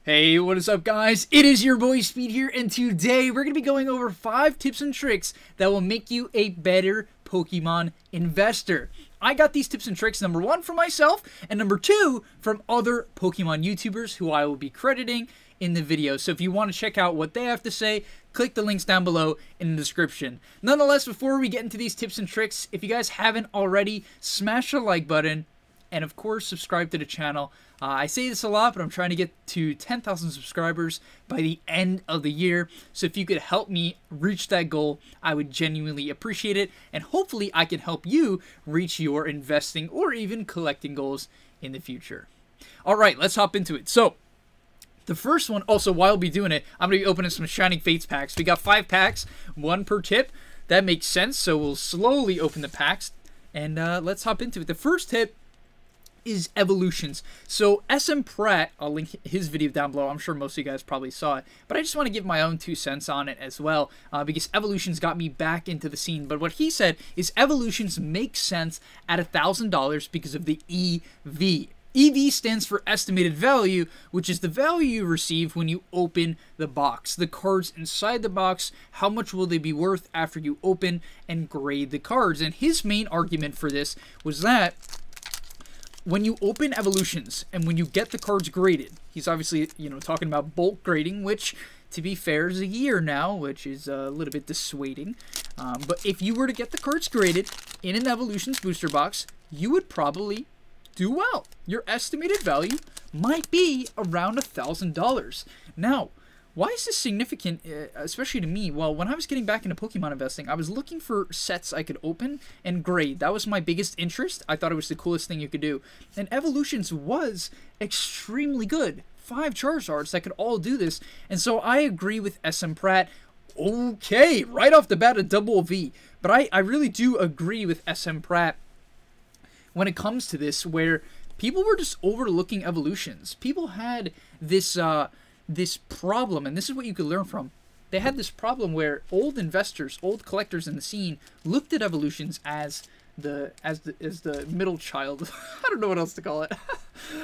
Hey, what is up, guys? It is your boy Speed here, and today we're going to be going over 5 tips and tricks that will make you a better Pokemon investor. I got these tips and tricks, number 1, from myself, and number 2, from other Pokemon YouTubers who I will be crediting in the video. So if you want to check out what they have to say, click the links down below in the description. Nonetheless, before we get into these tips and tricks, if you guys haven't already, smash the like button, and of course, subscribe to the channel. I say this a lot, but I'm trying to get to 10,000 subscribers by the end of the year. So if you could help me reach that goal, I would genuinely appreciate it. And hopefully I can help you reach your investing or even collecting goals in the future. All right, let's hop into it. So the first one, also while I'll be doing it, I'm going to be opening some Shining Fates packs. We got 5 packs, 1 per tip. That makes sense. So we'll slowly open the packs and let's hop into it. The first tip is evolutions. So SM Pratt, I'll link his video down below. I'm sure most of you guys probably saw it, but I just want to give my own 2 cents on it as well, because evolutions got me back into the scene. But what he said is evolutions make sense at $1,000 because of the EV. EV stands for estimated value, which is the value you receive when you open the box. The cards inside the box, how much will they be worth after you open and grade the cards? And his main argument for this was that when you open evolutions and when you get the cards graded, he's obviously, talking about bulk grading, which, to be fair, is a year now, which is a little bit dissuading. But if you were to get the cards graded in an evolutions booster box, you would probably do well. Your estimated value might be around $1,000. Now, why is this significant, especially to me? Well, when I was getting back into Pokemon investing, I was looking for sets I could open and grade. That was my biggest interest. I thought it was the coolest thing you could do. And Evolutions was extremely good. 5 Charizards that could all do this. And so I agree with SM Pratt. Okay, right off the bat, a double V. But I really do agree with SM Pratt when it comes to this, where people were just overlooking evolutions. People had this problem, and this is what you could learn from. They had this problem where old investors, old collectors in the scene looked at evolutions as the middle child. I don't know what else to call it.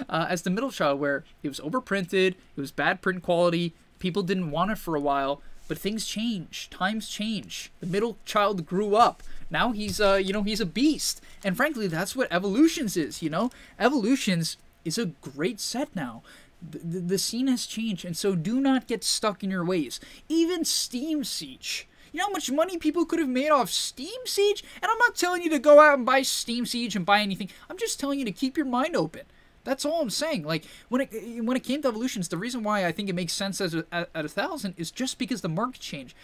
As the middle child, where it was overprinted, it was bad print quality, people didn't want it for a while, but things change, times change. The middle child grew up. Now he's he's a beast. And frankly, that's what Evolutions is, Evolutions is a great set now. The scene has changed, and so do not get stuck in your ways. Even Steam Siege. You know how much money people could have made off Steam Siege? And I'm not telling you to go out and buy Steam Siege and buy anything. I'm just telling you to keep your mind open. That's all I'm saying. Like, when it came to evolutions, the reason why I think it makes sense at 1,000 is just because the market changed.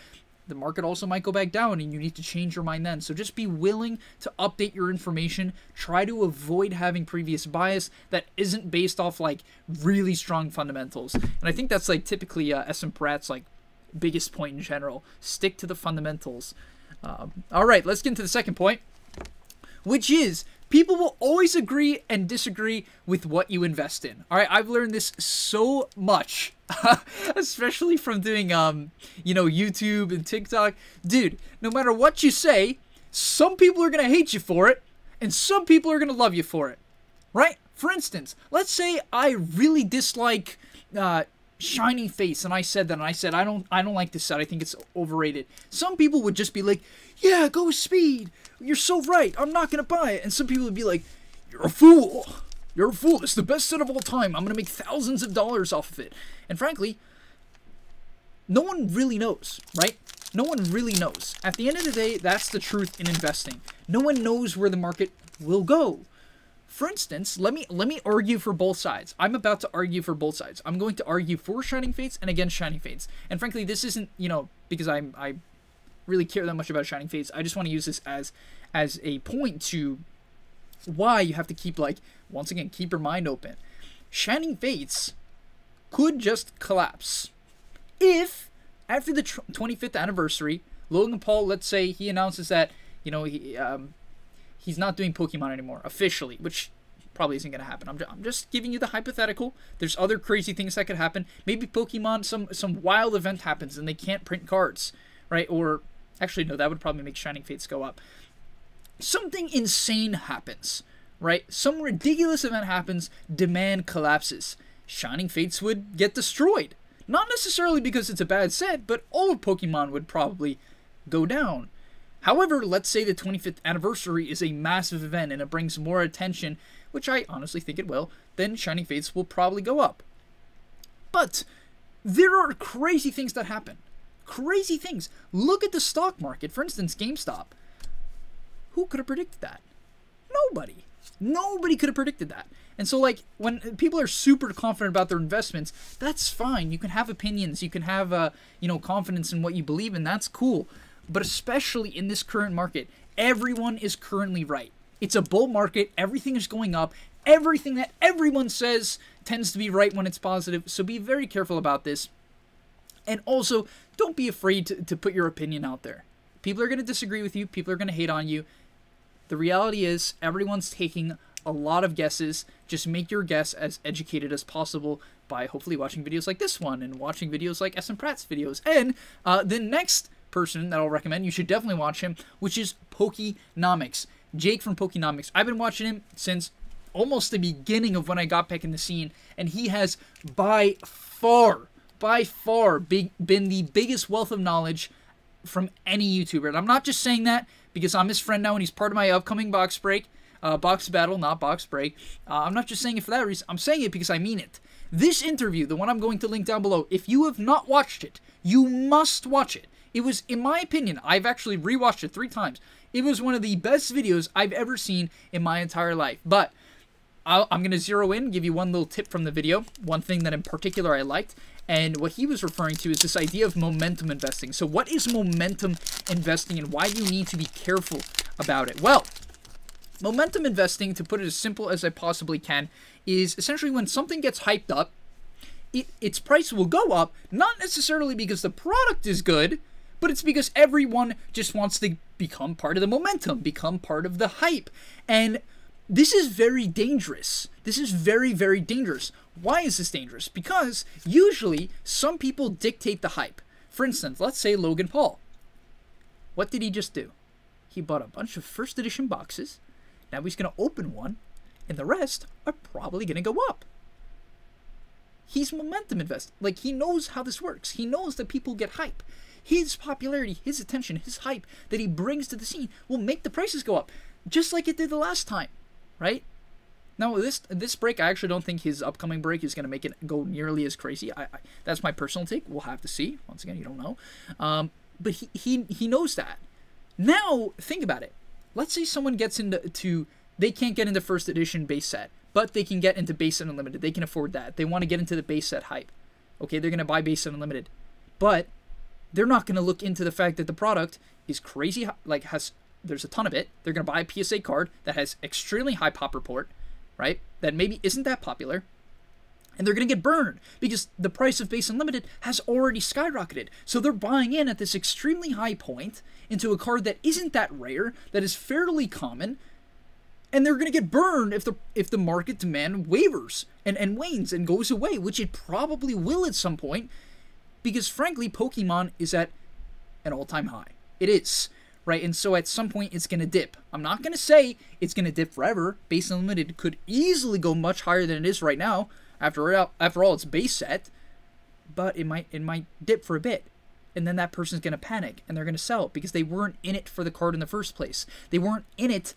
The market also might go back down, and you need to change your mind then. So just be willing to update your information. Try to avoid having previous bias that isn't based off, like, really strong fundamentals. And I think that's, like, typically SM Pratt's, like, biggest point in general. Stick to the fundamentals. All right, let's get into the second point, which is people will always agree and disagree with what you invest in. All right, I've learned this so much, especially from doing, YouTube and TikTok. Dude, no matter what you say, some people are going to hate you for it, and some people are going to love you for it, right? For instance, let's say I really dislike Shining Face, and I said that, and I said I don't like this set. I think it's overrated. Some people would just be like, yeah, go Speed. You're so right. I'm not gonna buy it. And some people would be like, you're a fool. You're a fool. It's the best set of all time. I'm gonna make thousands of dollars off of it. And frankly, no one really knows, right? No one really knows. At the end of the day, that's the truth in investing. No one knows where the market will go. For instance, let me argue for both sides. I'm about to argue for both sides. I'm going to argue for Shining Fates and against Shining Fates. And frankly, this isn't, because I really care that much about Shining Fates. I just want to use this as a point to why you have to keep, once again, keep your mind open. Shining Fates could just collapse if, after the 25th anniversary, Logan Paul, let's say he announces that, he's not doing Pokemon anymore, officially, which probably isn't going to happen. I'm just giving you the hypothetical. There's other crazy things that could happen. Maybe Pokemon, some wild event happens and they can't print cards, right? Or, actually, no, that would probably make Shining Fates go up. Something insane happens, right? Some ridiculous event happens, demand collapses. Shining Fates would get destroyed. Not necessarily because it's a bad set, but all of Pokemon would probably go down. However, let's say the 25th anniversary is a massive event and it brings more attention, which I honestly think it will, then Shining Fates will probably go up. But there are crazy things that happen. Crazy things. Look at the stock market. For instance, GameStop. Who could have predicted that? Nobody. Nobody could have predicted that. And so, like, when people are super confident about their investments, that's fine. You can have opinions. You can have, confidence in what you believe in. That's cool. But especially in this current market, everyone is currently right. It's a bull market. Everything is going up. Everything that everyone says tends to be right when it's positive. So be very careful about this. And also, don't be afraid to put your opinion out there. People are going to disagree with you. People are going to hate on you. The reality is, everyone's taking a lot of guesses. Just make your guess as educated as possible by hopefully watching videos like this one and watching videos like SM Pratt's videos. And the next person that I'll recommend, you should definitely watch him, which is Pokenomics. Jake from Pokenomics. I've been watching him since almost the beginning of when I got back in the scene, and he has by far been the biggest wealth of knowledge from any YouTuber. And I'm not just saying that because I'm his friend now and he's part of my upcoming box battle, not box break. I'm not just saying it for that reason. I'm saying it because I mean it. This interview, the one I'm going to link down below, if you have not watched it, you must watch it. It was, in my opinion, I've actually rewatched it 3 times. It was one of the best videos I've ever seen in my entire life. But I'm going to zero in, give you one little tip from the video, one thing that in particular I liked. And what he was referring to is this idea of momentum investing. So what is momentum investing and why do you need to be careful about it? Well, momentum investing, to put it as simple as I possibly can, is essentially when something gets hyped up, its price will go up, not necessarily because the product is good, but it's because everyone just wants to become part of the momentum, become part of the hype. And this is very dangerous. This is very, very dangerous. Why is this dangerous? Because usually some people dictate the hype. For instance, let's say Logan Paul. What did he just do? He bought a bunch of first edition boxes. Now he's going to open one, and the rest are probably going to go up. He's momentum investing. Like, he knows how this works. He knows that people get hype. His popularity, his attention, his hype that he brings to the scene will make the prices go up, just like it did the last time, right? Now, this break, I actually don't think his upcoming break is going to make it go nearly as crazy. That's my personal take. We'll have to see. Once again, you don't know. But he knows that. Now, think about it. Let's say someone gets they can't get into first edition base set, but they can get into base set unlimited. They can afford that. They want to get into the base set hype. Okay, they're going to buy base set unlimited. But they're not going to look into the fact that the product is crazy, like there's a ton of it. They're going to buy a PSA card that has extremely high pop report, right? That maybe isn't that popular. And they're going to get burned because the price of base unlimited has already skyrocketed. So they're buying in at this extremely high point into a card that isn't that rare, that is fairly common, and they're going to get burned if the market demand wavers and wanes and goes away, which it probably will at some point, because frankly, Pokemon is at an all-time high. It is, right? And so at some point, it's going to dip. I'm not going to say it's going to dip forever. Base Unlimited could easily go much higher than it is right now. After all, it's base set, but it might dip for a bit. And then that person's going to panic, and they're going to sell because they weren't in it for the card in the first place. They weren't in it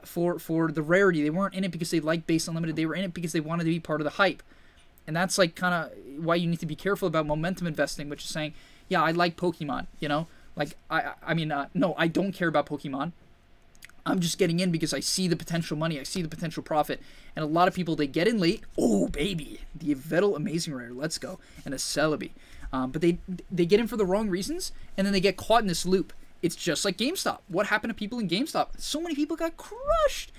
for the rarity. They weren't in it because they liked Base Unlimited. They were in it because they wanted to be part of the hype. And that's like kind of why you need to be careful about momentum investing, which is saying, yeah, I like Pokemon, you know? Like, no, I don't care about Pokemon. I'm just getting in because I see the potential money. I see the potential profit. And a lot of people, they get in late. Oh, baby. The Yveltal Amazing Rare. Let's go. And a Celebi. But they get in for the wrong reasons, and then they get caught in this loop. It's just like GameStop. What happened to people in GameStop? So many people got crushed.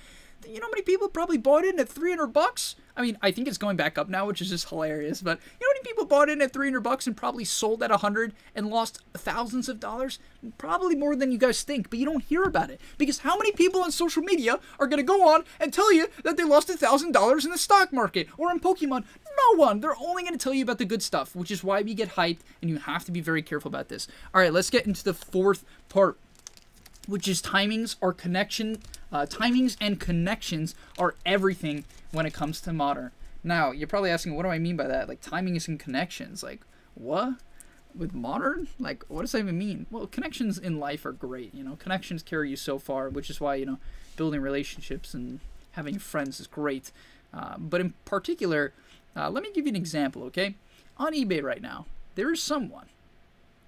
You know how many people probably bought in at $300? I mean, I think it's going back up now, which is just hilarious. But you know how many people bought in at $300 and probably sold at $100 and lost thousands of dollars? Probably more than you guys think, but you don't hear about it. Because how many people on social media are going to go on and tell you that they lost $1,000 in the stock market or in Pokemon? No one. They're only going to tell you about the good stuff, which is why we get hyped, and you have to be very careful about this. All right, let's get into the fourth part, which is timings and connections are everything when it comes to Modern. Now, you're probably asking, what do I mean by that? Like, timing is in connections. Like, what? With modern? Like, what does that even mean? Well, connections in life are great, you know. Connections carry you so far, which is why, you know, building relationships and having friends is great. But in particular, let me give you an example, okay? On eBay right now, there is someone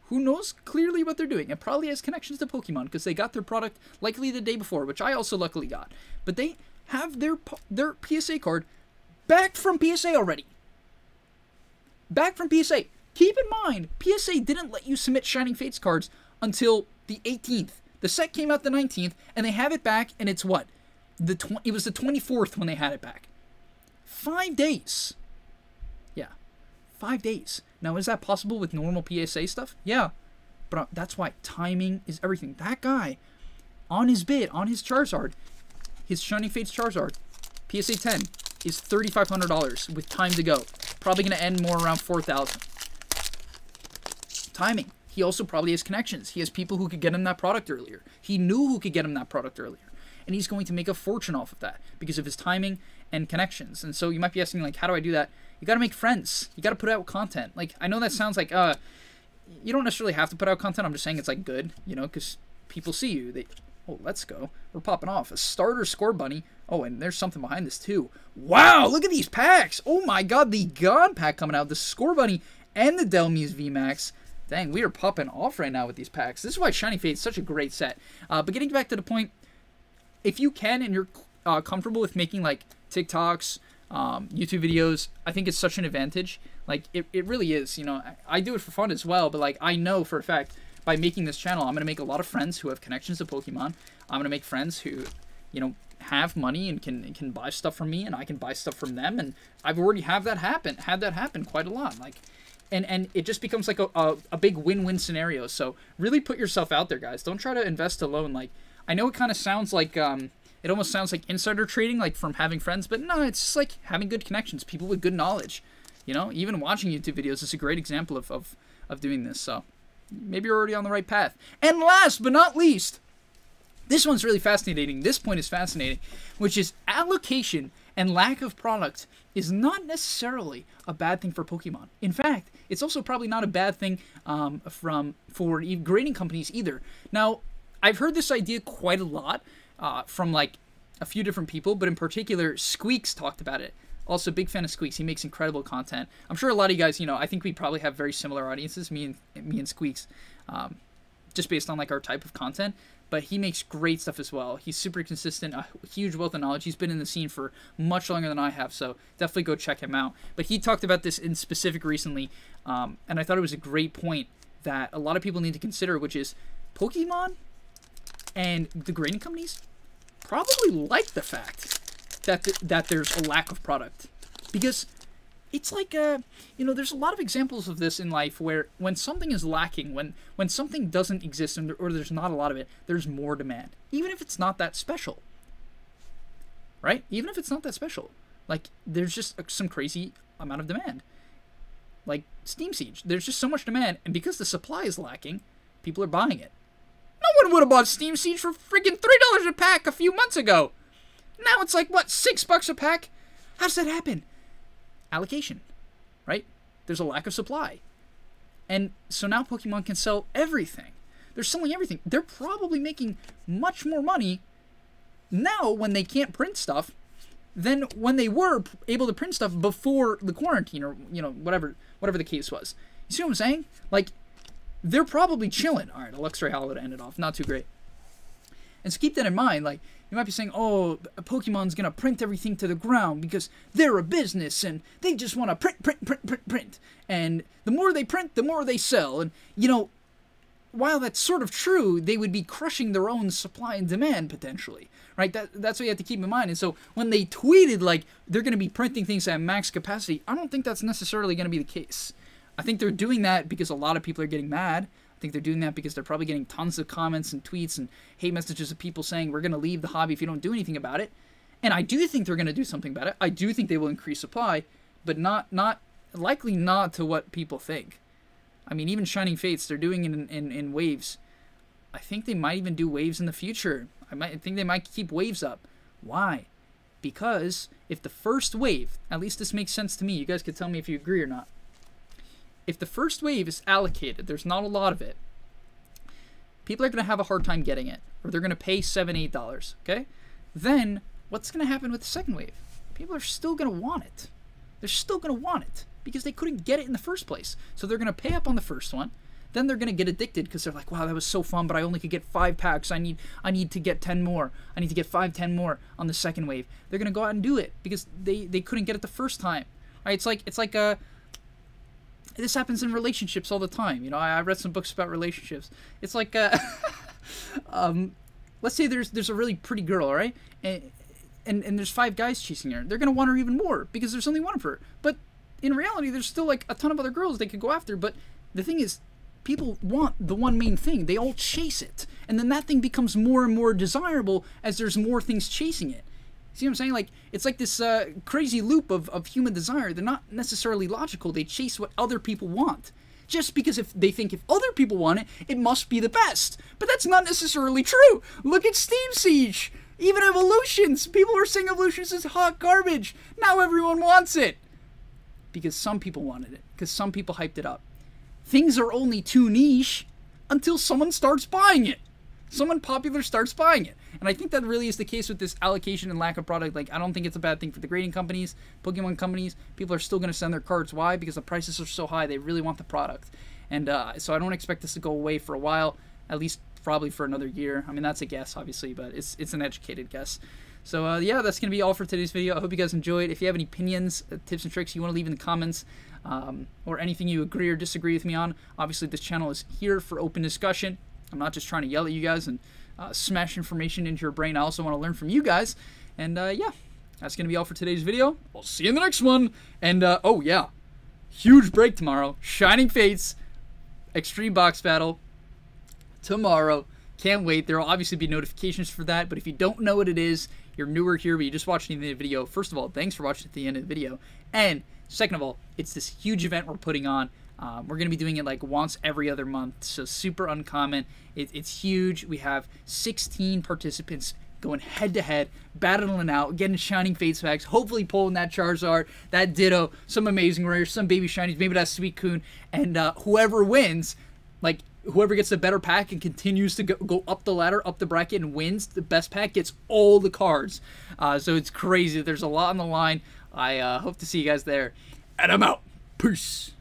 who knows clearly what they're doing and probably has connections to Pokemon because they got their product likely the day before, which I also luckily got. But they have their PSA card back from PSA already. Back from PSA. Keep in mind, PSA didn't let you submit Shining Fates cards until the 18th. The set came out the 19th, and they have it back, and it's what? It was the 24th when they had it back. 5 days. Yeah, 5 days. Now, is that possible with normal PSA stuff? Yeah, but that's why timing is everything. That guy, on his bid, on his Charizard, his Shining Fates Charizard, PSA 10, is $3,500 with time to go. Probably going to end more around $4,000. Timing. He also probably has connections. He has people who could get him that product earlier. He knew who could get him that product earlier. And he's going to make a fortune off of that because of his timing and connections. And so you might be asking, like, how do I do that? You got to make friends. You got to put out content. Like, I know that sounds like, you don't necessarily have to put out content. I'm just saying it's, like, good, you know, because people see you. Oh, let's go. We're popping off. A starter score bunny. Oh, and there's something behind this, too. Wow, look at these packs. Oh, my God, the God pack coming out. The score bunny and the Delmuse VMAX. Dang, we are popping off right now with these packs. This is why Shiny Fate is such a great set. But getting back to the point, if you can and you're comfortable with making, like, TikToks, YouTube videos, I think it's such an advantage. Like, it really is. You know, I do it for fun as well, but, like, I know for a fact by making this channel, I'm going to make a lot of friends who have connections to Pokemon. I'm going to make friends who, you know, have money and can buy stuff from me, and I can buy stuff from them. And I've already had that happen quite a lot. Like, and it just becomes like a big win-win scenario. So really put yourself out there, guys. Don't try to invest alone. Like, I know it kind of sounds like, it almost sounds like insider trading, like from having friends, but no, it's just like having good connections, people with good knowledge. You know, even watching YouTube videos is a great example of doing this. So maybe you're already on the right path. And last but not least, this one's really fascinating. This point is fascinating, which is allocation and lack of product is not necessarily a bad thing for Pokemon. In fact, it's also probably not a bad thing for grading companies either. Now, I've heard this idea quite a lot from like a few different people, but in particular, Squeaks talked about it. Also, big fan of Squeaks. He makes incredible content. I'm sure a lot of you guys, you know, I think we probably have very similar audiences, me and Squeaks, just based on like our type of content. But he makes great stuff as well. He's super consistent, a huge wealth of knowledge. He's been in the scene for much longer than I have, so definitely go check him out. But he talked about this in specific recently, and I thought it was a great point that a lot of people need to consider, which is Pokemon and the grading companies probably like the fact that there's a lack of product. Because it's like, you know, there's a lot of examples of this in life where when something is lacking, when something doesn't exist or there's not a lot of it, there's more demand. Even if it's not that special. Right? Even if it's not that special. Like, there's just some crazy amount of demand. Like Steam Siege. There's just so much demand, and because the supply is lacking, people are buying it. No one would have bought Steam Siege for freaking $3 a pack a few months ago. Now it's like, what, $6 a pack? How does that happen? Allocation, right? There's a lack of supply. And so now Pokemon can sell everything. They're selling everything. They're probably making much more money now when they can't print stuff than when they were able to print stuff before the quarantine or, you know, whatever the case was. You see what I'm saying? Like, they're probably chilling. All right, Luxray Hollow to end it off. Not too great. And so keep that in mind. Like, you might be saying, oh, Pokemon's going to print everything to the ground because they're a business and they just want to print. And the more they print, the more they sell. And, you know, while that's sort of true, they would be crushing their own supply and demand potentially, right? That's what you have to keep in mind. And so when they tweeted, like, they're going to be printing things at max capacity, I don't think that's necessarily going to be the case. I think they're doing that because a lot of people are getting mad. I think they're doing that because they're probably getting tons of comments and tweets and hate messages of people saying we're going to leave the hobby if you don't do anything about it. And I do think they're going to do something about it. I do think they will increase supply, but likely not to what people think. I mean, even Shining Fates, they're doing it in waves. I think they might even do waves in the future. I think they might keep waves up. Why? Because if the first wave, at least this makes sense to me, you guys could tell me if you agree or not. If the first wave is allocated, there's not a lot of it, people are going to have a hard time getting it, or they're going to pay $7, $8, okay? Then what's going to happen with the second wave? People are still going to want it. They're still going to want it because they couldn't get it in the first place. So they're going to pay up on the first one. Then they're going to get addicted because they're like, wow, that was so fun, but I only could get 5 packs. I need to get 10 more. I need to get 5, 10 more on the second wave. They're going to go out and do it because they couldn't get it the first time. All right, it's like this happens in relationships all the time. You know, I read some books about relationships. It's like let's say there's a really pretty girl, all right? And there's 5 guys chasing her. They're going to want her even more because there's only one of her. But in reality, there's still like a ton of other girls they could go after. But the thing is, people want the one main thing. They all chase it. And then that thing becomes more and more desirable as there's more things chasing it. See what I'm saying? Like, it's like this crazy loop of human desire. They're not necessarily logical. They chase what other people want. Just because if they think if other people want it, it must be the best. But that's not necessarily true. Look at Steam Siege. Even Evolutions. People were saying Evolutions is hot garbage. Now everyone wants it. Because some people wanted it. Because some people hyped it up. Things are only too niche until someone starts buying it. Someone popular starts buying it. And I think that really is the case with this allocation and lack of product. Like, I don't think it's a bad thing for the grading companies, Pokemon companies. People are still going to send their cards. Why? Because the prices are so high. They really want the product. And so I don't expect this to go away for a while, at least probably for another year. I mean, that's a guess, obviously, but it's an educated guess. So, yeah, that's going to be all for today's video. I hope you guys enjoyed. If you have any opinions, tips, and tricks you want to leave in the comments, or anything you agree or disagree with me on, obviously this channel is here for open discussion. I'm not just trying to yell at you guys and smash information into your brain. I also want to learn from you guys. And, yeah, that's going to be all for today's video. I'll see you in the next one. And, oh, yeah, huge break tomorrow. Shining Fates, Extreme Box Battle tomorrow. Can't wait. There will obviously be notifications for that. But if you don't know what it is, you're newer here, but you just watched the end of the video. First of all, thanks for watching at the end of the video. And second of all, it's this huge event we're putting on. We're going to be doing it like once every other month, so super uncommon. It's huge. We have 16 participants going head-to-head, battling out, getting Shining Fates packs, hopefully pulling that Charizard, that Ditto, some amazing rares, some baby shinies, maybe that Suicune, and whoever wins, like whoever gets the better pack and continues to go up the ladder, up the bracket, and wins the best pack gets all the cards. So it's crazy. There's a lot on the line. I hope to see you guys there, and I'm out. Peace.